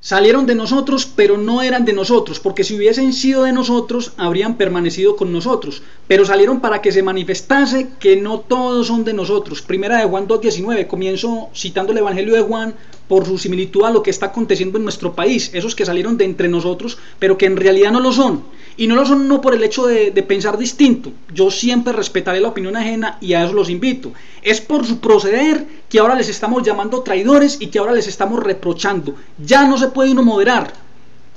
Salieron de nosotros, pero no eran de nosotros, porque si hubiesen sido de nosotros, habrían permanecido con nosotros. Pero salieron para que se manifestase que no todos son de nosotros. Primera de Juan 2:19, comienzo citando el Evangelio de Juan por su similitud a lo que está aconteciendo en nuestro país. Esos que salieron de entre nosotros, pero que en realidad no lo son. Y no lo son no por el hecho de pensar distinto. Yo siempre respetaré la opinión ajena y a eso los invito. Es por su proceder que ahora les estamos llamando traidores y que ahora les estamos reprochando. Ya no se puede uno moderar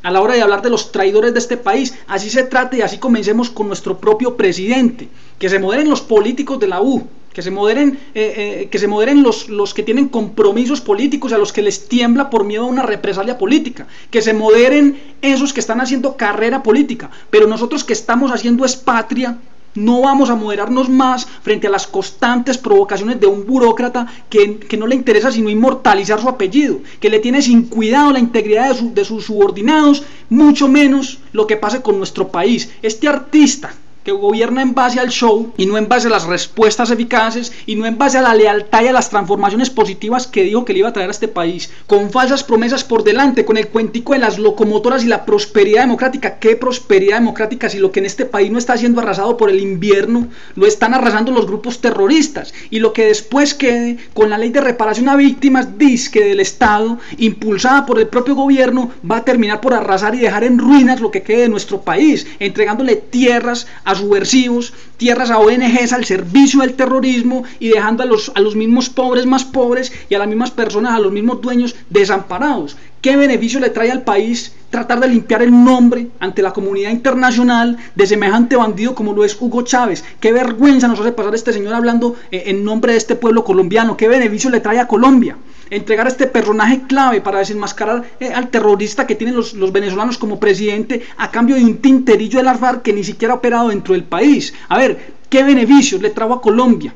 a la hora de hablar de los traidores de este país. Así se trate y así comencemos con nuestro propio presidente. Que se moderen los políticos de la U. Que se moderen los que tienen compromisos políticos, a los que les tiembla por miedo a una represalia política, que se moderen esos que están haciendo carrera política, pero nosotros que estamos haciendo es patria, no vamos a moderarnos más frente a las constantes provocaciones de un burócrata que no le interesa sino inmortalizar su apellido, que le tiene sin cuidado la integridad de sus subordinados, mucho menos lo que pase con nuestro país. Este artista que gobierna en base al show y no en base a las respuestas eficaces y no en base a la lealtad y a las transformaciones positivas que dijo que le iba a traer a este país, con falsas promesas por delante, con el cuentico de las locomotoras y la prosperidad democrática. ¿Qué prosperidad democrática si lo que en este país no está siendo arrasado por el invierno lo están arrasando los grupos terroristas? Y lo que después quede con la ley de reparación a víctimas disque del Estado, impulsada por el propio gobierno, va a terminar por arrasar y dejar en ruinas lo que quede de nuestro país, entregándole tierras a subversivos, tierras a ONGs al servicio del terrorismo y dejando a los mismos pobres más pobres y a las mismas personas, a los mismos dueños desamparados. ¿Qué beneficio le trae al país tratar de limpiar el nombre ante la comunidad internacional de semejante bandido como lo es Hugo Chávez? ¿Qué vergüenza nos hace pasar este señor hablando en nombre de este pueblo colombiano? ¿Qué beneficio le trae a Colombia entregar a este personaje clave para desenmascarar al terrorista que tienen los venezolanos como presidente a cambio de un tinterillo de la FARC que ni siquiera ha operado dentro del país? A ver, ¿qué beneficios le trajo a Colombia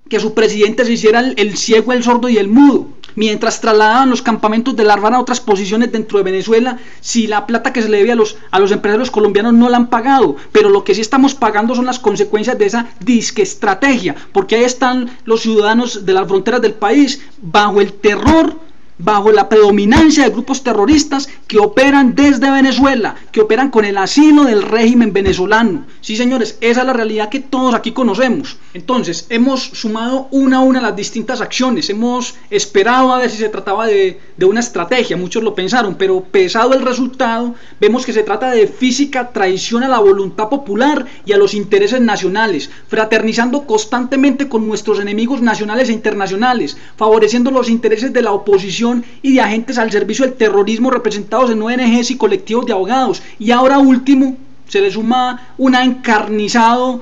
que su presidente se hiciera el ciego, el sordo y el mudo, mientras trasladaban los campamentos de la FARC a otras posiciones dentro de Venezuela, si la plata que se le debe a los empresarios colombianos no la han pagado? Pero lo que sí estamos pagando son las consecuencias de esa disque estrategia, porque ahí están los ciudadanos de las fronteras del país bajo el terror, bajo la predominancia de grupos terroristas que operan desde Venezuela, que operan con el asilo del régimen venezolano. Sí, señores, esa es la realidad que todos aquí conocemos. Entonces, hemos sumado una a una las distintas acciones, hemos esperado a ver si se trataba de una estrategia, muchos lo pensaron, pero pesado el resultado, vemos que se trata de física traición a la voluntad popular y a los intereses nacionales, fraternizando constantemente con nuestros enemigos nacionales e internacionales, favoreciendo los intereses de la oposición y de agentes al servicio del terrorismo representados en ONGs y colectivos de abogados. Y ahora último, se le suma un encarnizado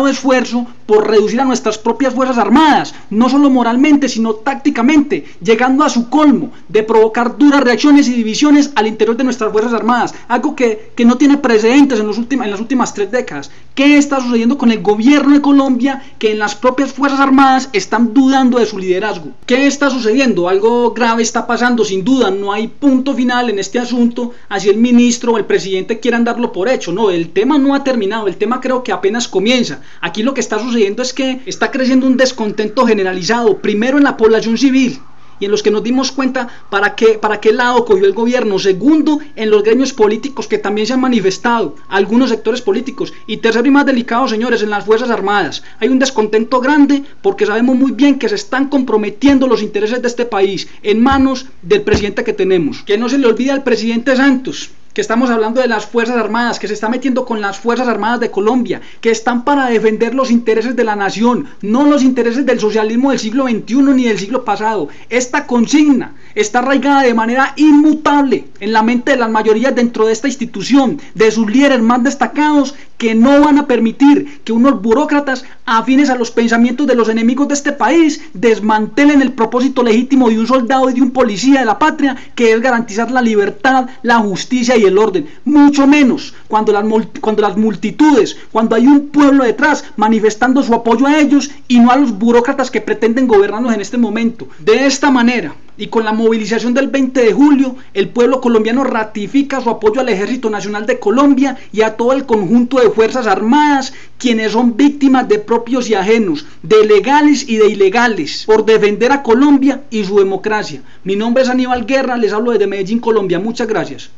esfuerzo por reducir a nuestras propias fuerzas armadas, no solo moralmente, sino tácticamente, llegando a su colmo de provocar duras reacciones y divisiones al interior de nuestras fuerzas armadas, algo que no tiene precedentes en las últimas 3 décadas. ¿Qué está sucediendo con el gobierno de Colombia, que en las propias fuerzas armadas están dudando de su liderazgo? ¿Qué está sucediendo? Algo grave está pasando, sin duda. No hay punto final en este asunto, así el ministro o el presidente quieran darlo por hecho. No, el tema no ha terminado, el tema creo que apenas comienza. Aquí lo que está sucediendo es que está creciendo un descontento generalizado, primero en la población civil y en los que nos dimos cuenta para qué lado cogió el gobierno, segundo en los gremios políticos que también se han manifestado, algunos sectores políticos, y tercero y más delicado, señores, en las fuerzas armadas. Hay un descontento grande porque sabemos muy bien que se están comprometiendo los intereses de este país en manos del presidente que tenemos. Que no se le olvide al presidente Santos que estamos hablando de las Fuerzas Armadas, que se está metiendo con las Fuerzas Armadas de Colombia, que están para defender los intereses de la nación, no los intereses del socialismo del siglo XXI ni del siglo pasado. Esta consigna está arraigada de manera inmutable en la mente de las mayorías dentro de esta institución, de sus líderes más destacados, que no van a permitir que unos burócratas afines a los pensamientos de los enemigos de este país desmantelen el propósito legítimo de un soldado y de un policía de la patria, que es garantizar la libertad, la justicia y el orden, mucho menos cuando las multitudes, cuando hay un pueblo detrás manifestando su apoyo a ellos y no a los burócratas que pretenden gobernarnos en este momento. De esta manera, y con la movilización del 20 de julio, el pueblo colombiano ratifica su apoyo al Ejército Nacional de Colombia y a todo el conjunto de Fuerzas Armadas, quienes son víctimas de propios y ajenos, de legales y de ilegales, por defender a Colombia y su democracia. Mi nombre es Aníbal Guerra, les hablo desde Medellín, Colombia. Muchas gracias.